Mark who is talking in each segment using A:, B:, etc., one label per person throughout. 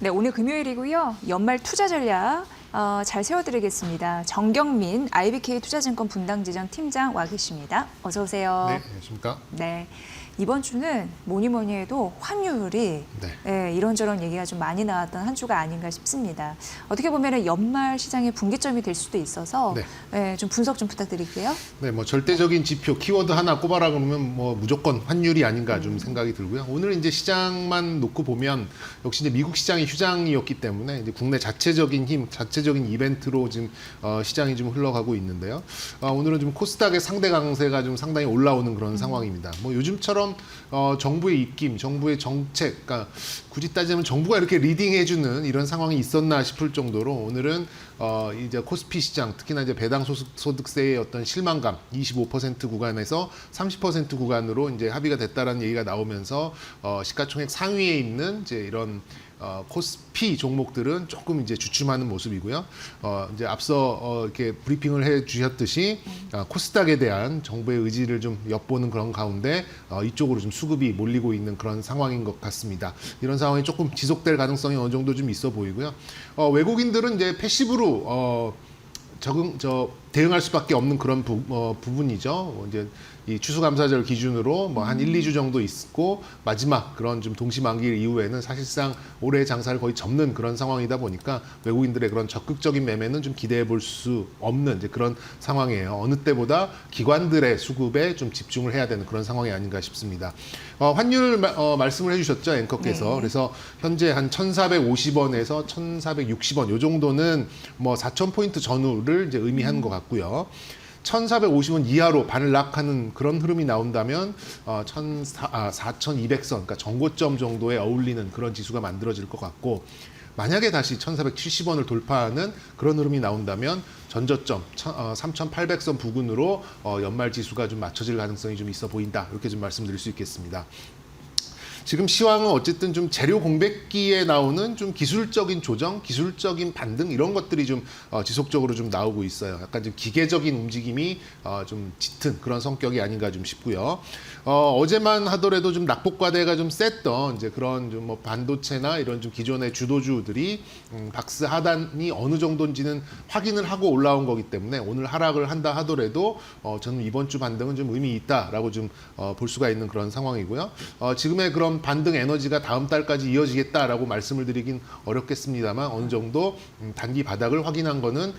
A: 네, 오늘 금요일이고요. 연말 투자 전략 잘 세워드리겠습니다. 정경민 IBK 투자증권 분당지점 팀장 와 계십니다. 어서 오세요.
B: 네, 안녕하십니까?
A: 네, 이번 주는 뭐니 해도 환율이 이런저런 얘기가 좀 많이 나왔던 한 주가 아닌가 싶습니다. 어떻게 보면 연말 시장의 분기점이 될 수도 있어서 좀 분석 좀 부탁드릴게요.
B: 네, 뭐 절대적인 지표, 키워드 하나 꼽아라 그러면 뭐 무조건 환율이 아닌가 좀 생각이 들고요. 오늘 이제 시장만 놓고 보면 역시 이제 미국 시장이 휴장이었기 때문에 이제 국내 자체적인 힘, 자체적인 이벤트로 지금 시장이 좀 흘러가고 있는데요. 오늘은 좀 코스닥의 상대 강세가 좀 상당히 올라오는 그런 상황입니다. 뭐 요즘처럼 정부의 입김, 정부의 정책, 그러니까 굳이 따지면 정부가 이렇게 리딩해주는 이런 상황이 있었나 싶을 정도로 오늘은 이제 코스피 시장, 특히나 이제 배당 소득세의 어떤 실망감, 25% 구간에서 30% 구간으로 이제 합의가 됐다라는 얘기가 나오면서 시가총액 상위에 있는 이제 이런 코스피 종목들은 조금 이제 주춤하는 모습이고요. 이제 앞서 이렇게 브리핑을 해 주셨듯이 코스닥에 대한 정부의 의지를 좀 엿보는 그런 가운데 이쪽으로 좀 수급이 몰리고 있는 그런 상황인 것 같습니다. 이런 상황이 조금 지속될 가능성이 어느 정도 좀 있어 보이고요. 외국인들은 이제 패시브로 대응할 수밖에 없는 그런 부분이죠. 이제 이 추수감사절 기준으로 뭐 한 1, 2주 정도 있고 마지막 그런 좀 동시만기 이후에는 사실상 올해 장사를 거의 접는 그런 상황이다 보니까 외국인들의 그런 적극적인 매매는 좀 기대해 볼 수 없는 이제 그런 상황이에요. 어느 때보다 기관들의 수급에 좀 집중을 해야 되는 그런 상황이 아닌가 싶습니다. 환율 말씀을 해주셨죠, 앵커께서. 그래서 현재 한 1,450원에서 1,460원 요 정도는 뭐 4,000포인트 전후를 이제 의미하는 것 같고요. 1,450원 이하로 반락하는 그런 흐름이 나온다면 4,200선, 그러니까 정고점 정도에 어울리는 그런 지수가 만들어질 것 같고, 만약에 다시 1,470원을 돌파하는 그런 흐름이 나온다면 전저점 3,800선 부근으로 연말 지수가 좀 맞춰질 가능성이 좀 있어 보인다. 이렇게 좀 말씀드릴 수 있겠습니다. 지금 시황은 어쨌든 좀 재료 공백기에 나오는 좀 기술적인 조정, 기술적인 반등 이런 것들이 좀 지속적으로 좀 나오고 있어요. 약간 좀 기계적인 움직임이 좀 짙은 그런 성격이 아닌가 좀 싶고요. 어제만 하더라도 좀 낙폭과대가 좀 셌던 이제 그런 좀 뭐 반도체나 이런 좀 기존의 주도주들이 박스 하단이 어느 정도인지는 확인을 하고 올라온 거기 때문에 오늘 하락을 한다 하더라도 저는 이번 주 반등은 좀 의미 있다라고 좀 볼 수가 있는 그런 상황이고요. 지금의 그런 반등 에너지가 다음 달까지 이어지겠다라고 말씀을 드리긴 어렵겠습니다만 어느 정도 단기 바닥을 확인한 거는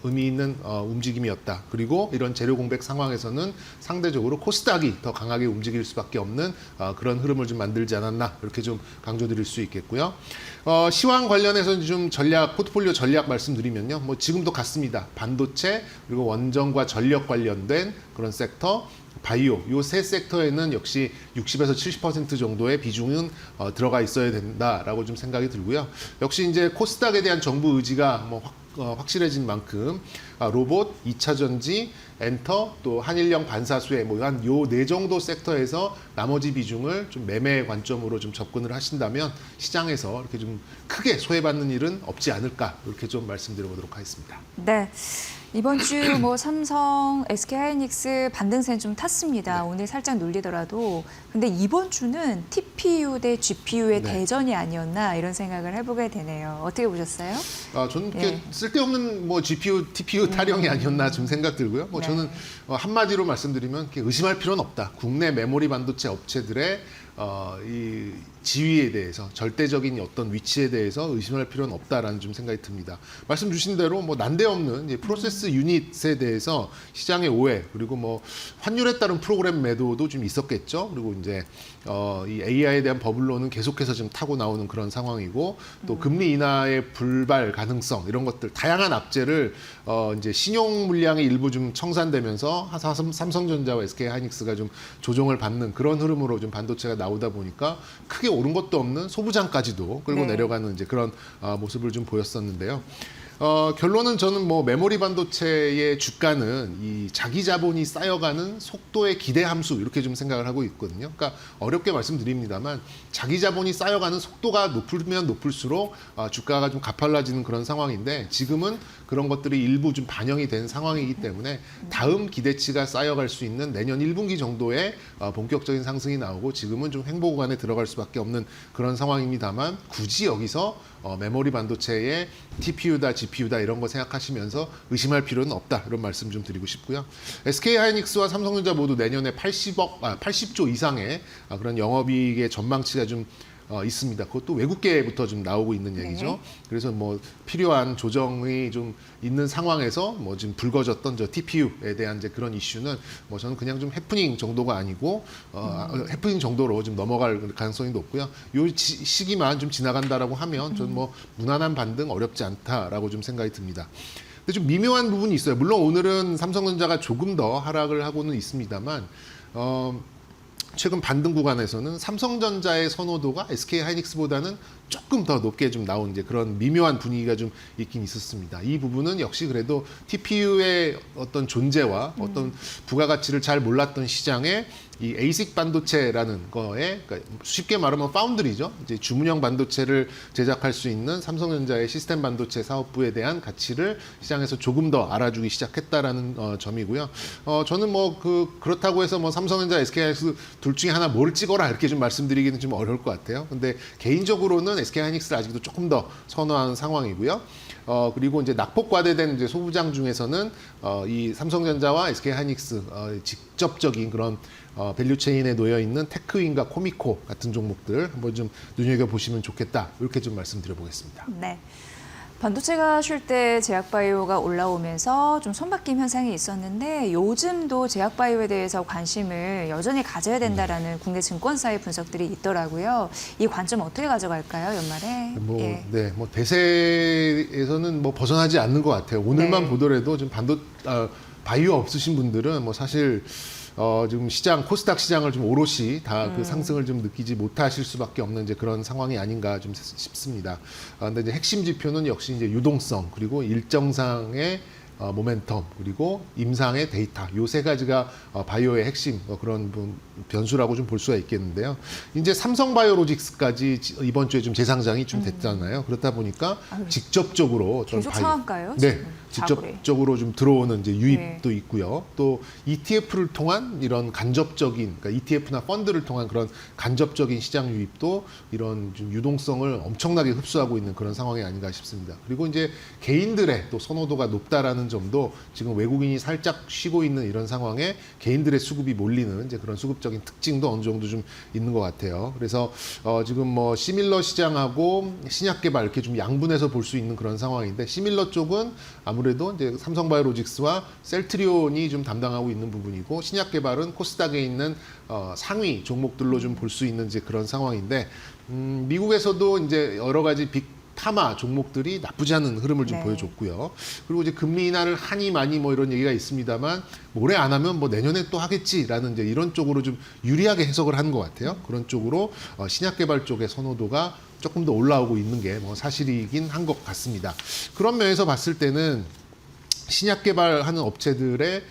B: 의미 있는 움직임이었다. 그리고 이런 재료 공백 상황에서는 상대적으로 코스닥이 더 강하게 움직일 수밖에 없는 그런 흐름을 좀 만들지 않았나 이렇게 좀 강조드릴 수 있겠고요. 시황 관련해서 좀 포트폴리오 전략 말씀드리면요. 뭐 지금도 같습니다. 반도체 그리고 원전과 전력 관련된 그런 섹터, 바이오 요 세 섹터에는 역시 60에서 70% 정도의 비중은 들어가 있어야 된다라고 좀 생각이 들고요. 역시 이제 코스닥에 대한 정부 의지가 뭐 확실해진 만큼 로봇, 2차 전지, 엔터, 또 한일령 반사수혜 뭐 한 요 네 정도 섹터에서 나머지 비중을 좀 매매 관점으로 좀 접근을 하신다면 시장에서 이렇게 좀 크게 소외받는 일은 없지 않을까 이렇게 좀 말씀드려보도록 하겠습니다.
A: 네. 이번 주 뭐 삼성, SK하이닉스 반등세는 좀 탔습니다. 오늘 살짝 눌리더라도. 근데 이번 주는 TPU 대 GPU의 대전이 아니었나 이런 생각을 해보게 되네요. 어떻게 보셨어요?
B: 저는 이렇게 쓸데없는 뭐 GPU, TPU 타령이 아니었나 좀 생각 들고요. 뭐 저는 한마디로 말씀드리면 이렇게 의심할 필요는 없다. 국내 메모리 반도체 업체들의 이 지위에 대해서 절대적인 어떤 위치에 대해서 의심할 필요는 없다라는 좀 생각이 듭니다. 말씀 주신 대로 뭐 난데없는 이제 프로세스 유닛에 대해서 시장의 오해 그리고 뭐 환율에 따른 프로그램 매도도 좀 있었겠죠. 그리고 이제 이 AI에 대한 버블로는 계속해서 지금 타고 나오는 그런 상황이고 또 금리 인하의 불발 가능성 이런 것들 다양한 악재를 이제 신용 물량의 일부 좀 청산되면서 삼성전자와 SK하이닉스가 좀 조정을 받는 그런 흐름으로 좀 반도체가 나오다 보니까 크게 오른 것도 없는 소부장까지도 끌고 내려가는 이제 그런 모습을 좀 보였었는데요. 결론은 저는 뭐 메모리 반도체의 주가는 이 자기 자본이 쌓여가는 속도의 기대 함수 이렇게 좀 생각을 하고 있거든요. 그러니까 어렵게 말씀드립니다만 자기 자본이 쌓여가는 속도가 높으면 높을수록 주가가 좀 가팔라지는 그런 상황인데 지금은 그런 것들이 일부 좀 반영이 된 상황이기 때문에 다음 기대치가 쌓여갈 수 있는 내년 1분기 정도에 본격적인 상승이 나오고 지금은 좀 횡보 구간에 들어갈 수밖에 없는 그런 상황입니다만 굳이 여기서 메모리 반도체의 TPU다, GPU다 이런 거 생각하시면서 의심할 필요는 없다 이런 말씀 좀 드리고 싶고요. SK 하이닉스와 삼성전자 모두 내년에 80조 이상의 그런 영업이익의 전망치가 좀 있습니다. 그것도 외국계부터 좀 나오고 있는 얘기죠.
A: 네.
B: 그래서 뭐 필요한 조정이 좀 있는 상황에서 뭐 지금 불거졌던 저 TPU에 대한 이제 그런 이슈는 뭐 저는 그냥 좀 해프닝 정도가 아니고 해프닝 정도로 좀 넘어갈 가능성이 높고요. 요 시기만 좀 지나간다라고 하면 저는 뭐 무난한 반등 어렵지 않다라고 좀 생각이 듭니다. 근데 좀 미묘한 부분이 있어요. 물론 오늘은 삼성전자가 조금 더 하락을 하고는 있습니다만 최근 반등 구간에서는 삼성전자의 선호도가 SK 하이닉스보다는 조금 더 높게 좀 나온 이제 그런 미묘한 분위기가 좀 있긴 있었습니다. 이 부분은 역시 그래도 TPU의 어떤 존재와 어떤 부가가치를 잘 몰랐던 시장에 이 ASIC 반도체라는 거에 그러니까 쉽게 말하면 파운드리죠. 이제 주문형 반도체를 제작할 수 있는 삼성전자의 시스템 반도체 사업부에 대한 가치를 시장에서 조금 더 알아주기 시작했다라는 점이고요. 저는 뭐 그렇다고 해서 뭐 삼성전자, SK하이닉스 둘 중에 하나 뭘 찍어라 이렇게 좀 말씀드리기는 좀 어려울 것 같아요. 근데 개인적으로는 SK하이닉스를 아직도 조금 더 선호하는 상황이고요. 그리고 이제 낙폭 과대된 이제 소부장 중에서는 이 삼성전자와 SK하이닉스 직접적인 그런 밸류체인에 놓여 있는 테크윈과 코미코 같은 종목들 한번 좀 눈여겨 보시면 좋겠다 이렇게 좀 말씀드려보겠습니다.
A: 네. 반도체가 쉴 때 제약바이오가 올라오면서 좀 손바뀜 현상이 있었는데 요즘도 제약바이오에 대해서 관심을 여전히 가져야 된다라는 국내 증권사의 분석들이 있더라고요. 이 관점 어떻게 가져갈까요, 연말에? 예.
B: 네, 뭐 대세에서는 뭐 벗어나지 않는 것 같아요. 오늘만
A: 네.
B: 보더라도 좀 바이오 없으신 분들은 뭐 사실 지금 코스닥 시장을 좀 오롯이 다 그 상승을 좀 느끼지 못하실 수밖에 없는 이제 그런 상황이 아닌가 좀 싶습니다. 근데 이제 핵심 지표는 역시 이제 유동성 그리고 일정상의 모멘텀 그리고 임상의 데이터 요 세 가지가 바이오의 핵심 그런 변수라고 좀 볼 수가 있겠는데요. 이제 삼성바이오로직스까지 이번 주에 좀 재상장이 좀 됐잖아요. 그렇다 보니까 직접적으로 어떤
A: 계속 상한가요?
B: 네,
A: 지금?
B: 직접적으로 좀 들어오는 이제 유입도 있고요. 또 ETF를 통한 이런 간접적인 그러니까 ETF나 펀드를 통한 그런 간접적인 시장 유입도 이런 좀 유동성을 엄청나게 흡수하고 있는 그런 상황이 아닌가 싶습니다. 그리고 이제 개인들의 또 선호도가 높다라는 점도 지금 외국인이 살짝 쉬고 있는 이런 상황에 개인들의 수급이 몰리는 이제 그런 수급적인 특징도 어느 정도 좀 있는 것 같아요. 그래서 지금 뭐 시밀러 시장하고 신약 개발 이렇게 좀 양분해서 볼 수 있는 그런 상황인데 시밀러 쪽은 아무래도 이제 삼성바이오로직스와 셀트리온이 좀 담당하고 있는 부분이고 신약 개발은 코스닥에 있는 상위 종목들로 좀 볼 수 있는 이제 그런 상황인데 미국에서도 이제 여러 가지 빅 파마 종목들이 나쁘지 않은 흐름을 좀
A: 네.
B: 보여줬고요. 그리고 이제 금리 인하를 하니 많이 뭐 이런 얘기가 있습니다만 올해 안 하면 뭐 내년에 또 하겠지라는 이제 이런 쪽으로 좀 유리하게 해석을 하는 것 같아요. 그런 쪽으로 신약 개발 쪽의 선호도가 조금 더 올라오고 있는 게 뭐 사실이긴 한 것 같습니다. 그런 면에서 봤을 때는 신약 개발하는 업체들의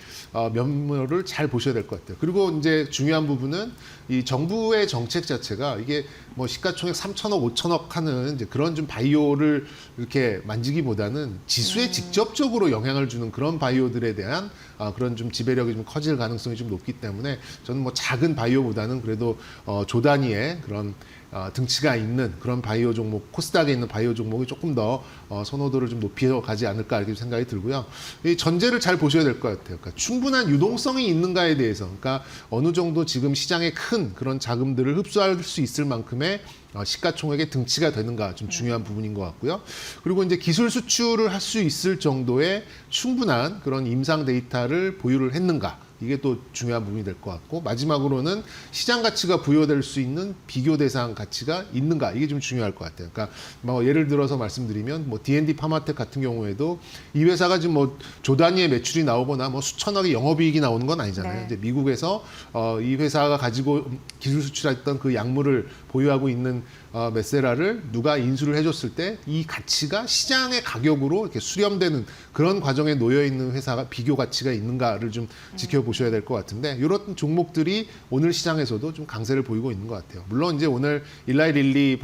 B: 면모를 잘 보셔야 될 것 같아요. 그리고 이제 중요한 부분은 이 정부의 정책 자체가 이게 뭐 시가총액 3천억, 5천억 하는 이제 그런 좀 바이오를 이렇게 만지기보다는 지수에 직접적으로 영향을 주는 그런 바이오들에 대한 그런 좀 지배력이 좀 커질 가능성이 좀 높기 때문에 저는 뭐 작은 바이오보다는 그래도 조 단위의 그런 등치가 있는 그런 바이오 종목, 코스닥에 있는 바이오 종목이 조금 더 선호도를 좀 높여가지 않을까 이렇게 생각이 들고요. 이 전제를 잘 보셔야 될 것 같아요. 그러니까 충분한 유동성이 있는가에 대해서, 그러니까 어느 정도 지금 시장에 큰 그런 자금들을 흡수할 수 있을 만큼의 시가총액의 등치가 되는가 좀 중요한 부분인 것 같고요. 그리고 이제 기술 수출을 할 수 있을 정도의 충분한 그런 임상 데이터를 보유를 했는가. 이게 또 중요한 부분이 될 것 같고 마지막으로는 시장 가치가 부여될 수 있는 비교 대상 가치가 있는가 이게 좀 중요할 것 같아요. 그러니까 뭐 예를 들어서 말씀드리면 뭐 D&D 파마텍 같은 경우에도 이 회사가 지금 뭐 조 단위의 매출이 나오거나 뭐 수천억의 영업이익이 나오는 건 아니잖아요.
A: 네.
B: 이제 미국에서 이 회사가 가지고 기술 수출했던 그 약물을 보유하고 있는 메세라를 누가 인수를 해줬을 때 이 가치가 시장의 가격으로 이렇게 수렴되는 그런 과정에 놓여 있는 회사가 비교 가치가 있는가를 좀 지켜보셔야 될 것 같은데 이런 종목들이 오늘 시장에서도 좀 강세를 보이고 있는 것 같아요. 물론 이제 오늘 일라이 릴리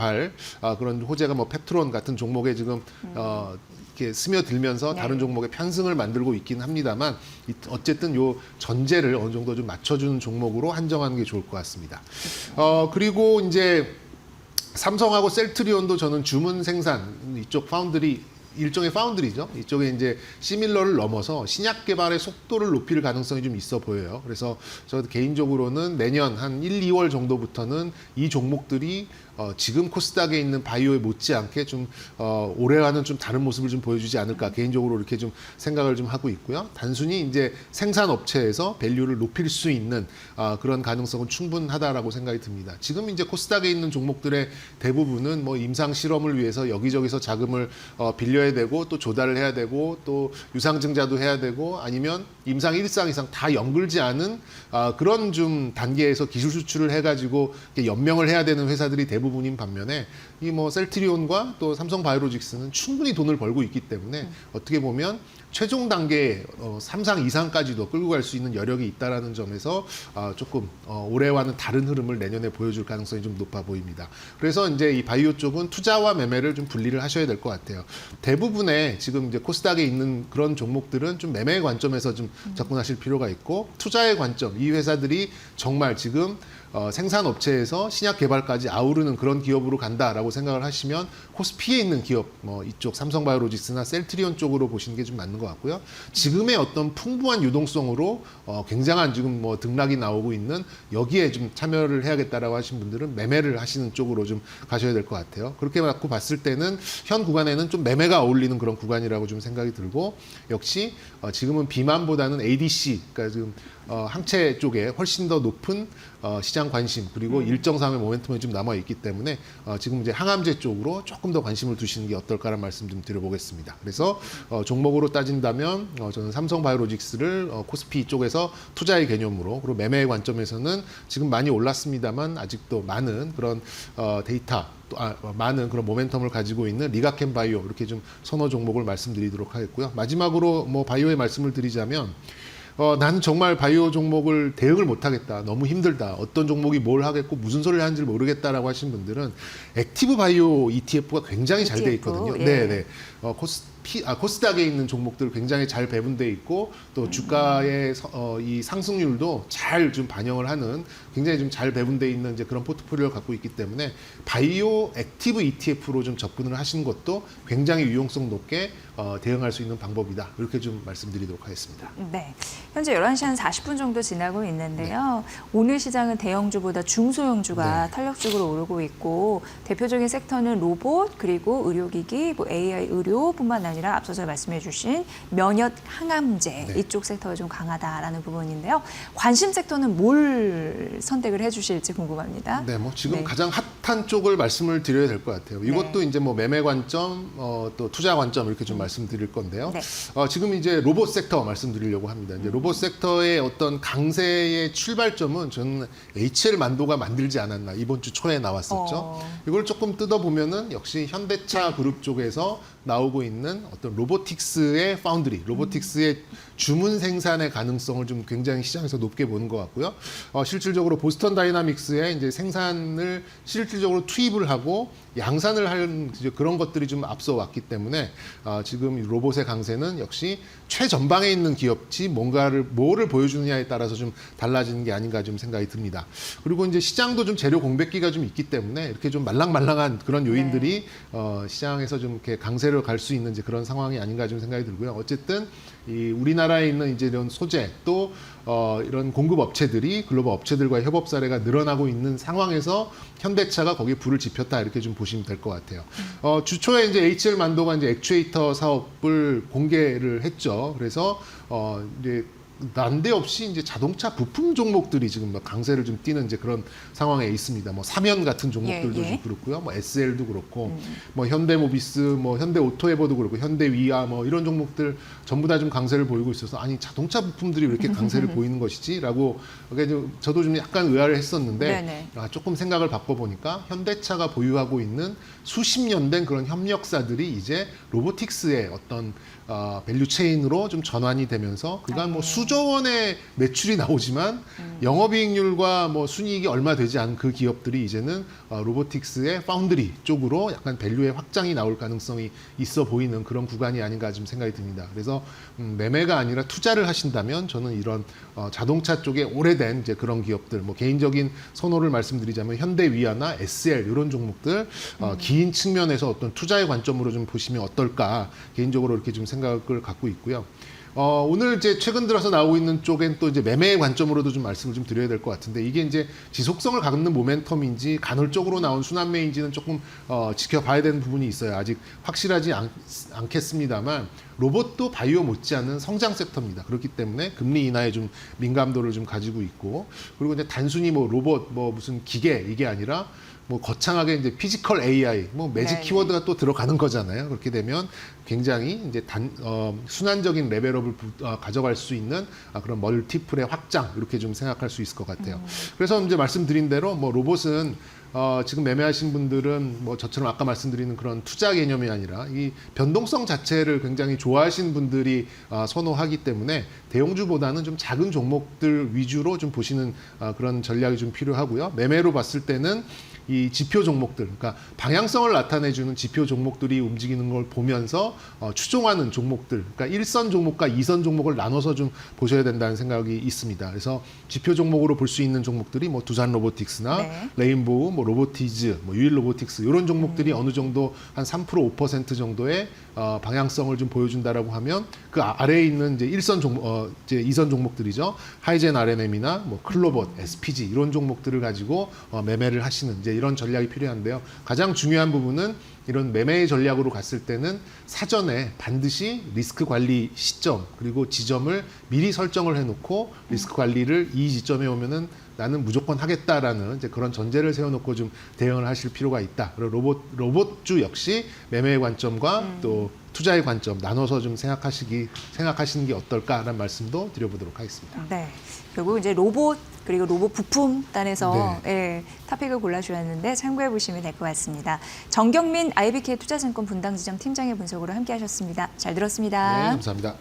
B: 그런 호재가 뭐 페트론 같은 종목에 지금 이렇게 스며들면서 다른 종목의 편승을 만들고 있긴 합니다만 어쨌든 요 전제를 어느 정도 좀 맞춰주는 종목으로 한정하는 게 좋을 것 같습니다. 그리고 이제 삼성하고 셀트리온도 저는 주문 생산 이쪽 파운드리 일종의 파운드리죠. 이쪽에 이제 시밀러를 넘어서 신약 개발의 속도를 높일 가능성이 좀 있어 보여요. 그래서 저 개인적으로는 내년 한 1, 2월 정도부터는 이 종목들이 지금 코스닥에 있는 바이오에 못지않게 좀 올해와는 좀 다른 모습을 좀 보여주지 않을까 개인적으로 이렇게 좀 생각을 좀 하고 있고요. 단순히 이제 생산 업체에서 밸류를 높일 수 있는 그런 가능성은 충분하다라고 생각이 듭니다. 지금 이제 코스닥에 있는 종목들의 대부분은 뭐 임상 실험을 위해서 여기저기서 자금을 빌려야 되고 또 조달을 해야 되고 또 유상증자도 해야 되고 아니면 임상 1상 이상 다 연글지 않은 그런 좀 단계에서 기술 수출을 해가지고 연명을 해야 되는 회사들이 대부분인 반면에 이 뭐 셀트리온과 또 삼성바이오로직스는 충분히 돈을 벌고 있기 때문에 어떻게 보면 최종 단계 3상 이상까지도 끌고 갈 수 있는 여력이 있다라는 점에서 조금 올해와는 다른 흐름을 내년에 보여줄 가능성이 좀 높아 보입니다. 그래서 이제 이 바이오 쪽은 투자와 매매를 좀 분리를 하셔야 될 것 같아요. 대부분의 지금 이제 코스닥에 있는 그런 종목들은 좀 매매의 관점에서 좀 접근하실 필요가 있고 투자의 관점, 이 회사들이 정말 지금 생산 업체에서 신약 개발까지 아우르는 그런 기업으로 간다라고 생각을 하시면 코스피에 있는 기업, 뭐 이쪽 삼성바이오로직스나 셀트리온 쪽으로 보시는 게 좀 맞는 것 같고요. 지금의 어떤 풍부한 유동성으로 굉장한 지금 뭐 등락이 나오고 있는 여기에 좀 참여를 해야겠다라고 하신 분들은 매매를 하시는 쪽으로 좀 가셔야 될 것 같아요. 그렇게 갖고 봤을 때는 현 구간에는 좀 매매가 어울리는 그런 구간이라고 좀 생각이 들고 역시 지금은 비만보다는 ADC, 그러니까 지금 항체 쪽에 훨씬 더 높은 시장 관심 그리고 일정상의 모멘텀이 좀 남아 있기 때문에 지금 이제 항암제 쪽으로 조금 더 관심을 두시는 게 어떨까라는 말씀 좀 드려보겠습니다. 그래서 종목으로 따진다면 저는 삼성바이오로직스를 코스피 쪽에서 투자의 개념으로 그리고 매매의 관점에서는 지금 많이 올랐습니다만 아직도 많은 그런 데이터 많은 그런 모멘텀을 가지고 있는 리가켄바이오 이렇게 좀 선호 종목을 말씀드리도록 하겠고요. 마지막으로 뭐 바이오의 말씀을 드리자면 나는 정말 바이오 종목을 대응을 못하겠다. 너무 힘들다. 어떤 종목이 뭘 하겠고 무슨 소리를 하는지 모르겠다라고 하신 분들은 액티브 바이오 ETF가 굉장히 잘 돼 있거든요.
A: 예.
B: 네네. 코스닥에 있는 종목들 굉장히 잘 배분돼 있고 또 주가의 이 상승률도 잘 좀 반영을 하는 굉장히 좀 잘 배분돼 있는 이제 그런 포트폴리오를 갖고 있기 때문에 바이오 액티브 ETF로 좀 접근을 하시는 것도 굉장히 유용성 높게 대응할 수 있는 방법이다. 이렇게 좀 말씀드리도록 하겠습니다.
A: 네. 현재 11시 한 40분 정도 지나고 있는데요. 오늘 시장은 대형주보다 중소형주가 탄력적으로 오르고 있고 대표적인 섹터는 로봇 그리고 의료기기, 뭐 AI 의료뿐만 아니라 앞서서 말씀해 주신 면역 항암제 이쪽 섹터가 좀 강하다라는 부분인데요. 관심 섹터는 뭘 선택을 해 주실지 궁금합니다.
B: 네, 뭐 지금 가장 핫한 쪽을 말씀을 드려야 될 것 같아요. 이것도 이제 뭐 매매 관점, 또 투자 관점 이렇게 좀 말씀드릴 건데요. 지금 이제 로봇 섹터 말씀드리려고 합니다. 이제 로봇 섹터의 어떤 강세의 출발점은 저는 HL 만도가 만들지 않았나 이번 주 초에 나왔었죠. 이걸 조금 뜯어보면은 역시 현대차 그룹 쪽에서 나오고 있는 어떤 로보틱스의 파운드리, 로보틱스의 주문 생산의 가능성을 좀 굉장히 시장에서 높게 보는 것 같고요. 실질적으로 보스턴 다이나믹스의 이제 생산을 실질적으로 투입을 하고 양산을 하는 그런 것들이 좀 앞서 왔기 때문에 지금 로봇의 강세는 역시 최전방에 있는 기업지 뭐를 보여주느냐에 따라서 좀 달라지는 게 아닌가 좀 생각이 듭니다. 그리고 이제 시장도 좀 재료 공백기가 좀 있기 때문에 이렇게 좀 말랑말랑한 그런 요인들이 시장에서 좀 이렇게 강세를 갈 수 있는 이제 그런 상황이 아닌가 좀 생각이 들고요. 어쨌든 이 우리나라에 있는 이제 이런 소재 또 이런 공급 업체들이 글로벌 업체들과의 협업 사례가 늘어나고 있는 상황에서 현대차가 거기에 불을 지폈다 이렇게 좀 보시면 될 것 같아요. 주초에 이제 HL 만도가 이제 액추에이터 사업을 공개를 했죠. 그래서 이제 난데없이 이제 자동차 부품 종목들이 지금 막 강세를 좀 띠는 이제 그런 상황에 있습니다. 뭐 사면 같은 종목들도
A: 예, 예.
B: 좀 그렇고요. 뭐 SL도 그렇고 뭐 현대모비스, 뭐 현대오토에버도 그렇고 현대위아 뭐 이런 종목들 전부 다 좀 강세를 보이고 있어서 아니 자동차 부품들이 왜 이렇게 강세를 보이는 것이지라고 저도 좀 약간 의아를 했었는데
A: 네네.
B: 조금 생각을 바꿔보니까 현대차가 보유하고 있는 수십 년 된 그런 협력사들이 이제 로보틱스의 어떤 밸류 체인으로 좀 전환이 되면서 그간 뭐 수조 원의 매출이 나오지만 영업이익률과 뭐 순이익이 얼마 되지 않은 그 기업들이 이제는 로보틱스의 파운드리 쪽으로 약간 밸류의 확장이 나올 가능성이 있어 보이는 그런 구간이 아닌가 좀 생각이 듭니다. 그래서 매매가 아니라 투자를 하신다면 저는 이런 자동차 쪽에 오래된 이제 그런 기업들, 뭐 개인적인 선호를 말씀드리자면 현대위아나 SL 이런 종목들 긴 측면에서 어떤 투자의 관점으로 좀 보시면 어떨까 개인적으로 이렇게 좀 생각을 갖고 있고요. 오늘 이제 최근 들어서 나오고 있는 쪽엔 또 이제 매매의 관점으로도 좀 말씀을 좀 드려야 될 것 같은데 이게 이제 지속성을 갖는 모멘텀인지 간헐적으로 나온 순환매인지는 조금 지켜봐야 되는 부분이 있어요. 아직 확실하지 않겠습니다만 로봇도 바이오 못지않은 성장 섹터입니다. 그렇기 때문에 금리 인하에 좀 민감도를 좀 가지고 있고 그리고 이제 단순히 뭐 로봇 뭐 무슨 기계 이게 아니라 뭐 거창하게 이제 피지컬 AI, 뭐 매직
A: 네.
B: 키워드가 또 들어가는 거잖아요. 그렇게 되면 굉장히 이제 순환적인 레벨업을 가져갈 수 있는 그런 멀티플의 확장 이렇게 좀 생각할 수 있을 것 같아요. 그래서 이제 말씀드린 대로 뭐 로봇은 지금 매매하신 분들은 뭐 저처럼 아까 말씀드리는 그런 투자 개념이 아니라 이 변동성 자체를 굉장히 좋아하시는 분들이 선호하기 때문에 대형주보다는 좀 작은 종목들 위주로 좀 보시는 그런 전략이 좀 필요하고요. 매매로 봤을 때는 이 지표 종목들, 그러니까 방향성을 나타내주는 지표 종목들이 움직이는 걸 보면서 추종하는 종목들, 그러니까 1선 종목과 2선 종목을 나눠서 좀 보셔야 된다는 생각이 있습니다. 그래서 지표 종목으로 볼 수 있는 종목들이 뭐 두산 로보틱스나
A: 네.
B: 레인보우, 뭐 로보티즈, 뭐 유일 로보틱스 이런 종목들이 어느 정도 한 3% 5% 정도의 방향성을 좀 보여준다라고 하면 그 아래에 있는 이제 1선 종목, 이제 2선 종목들이죠. 하이젠 R&M이나 뭐 클로봇, SPG 이런 종목들을 가지고 매매를 하시는 이제 이런 전략이 필요한데요. 가장 중요한 부분은 이런 매매의 전략으로 갔을 때는 사전에 반드시 리스크 관리 시점 그리고 지점을 미리 설정을 해놓고 리스크 관리를 이 지점에 오면은 나는 무조건 하겠다라는 이제 그런 전제를 세워놓고 좀 대응을 하실 필요가 있다. 그리고 로봇주 역시 매매의 관점과 또 투자의 관점 나눠서 좀 생각하시는 게 어떨까라는 말씀도 드려보도록 하겠습니다.
A: 네. 결국 이제 로봇 그리고 로봇 부품 단에서
B: 네.
A: 예, 토픽을 골라주셨는데 참고해 보시면 될 것 같습니다. 정경민 IBK 투자증권 분당지점 팀장의 분석으로 함께하셨습니다. 잘 들었습니다.
B: 네, 감사합니다.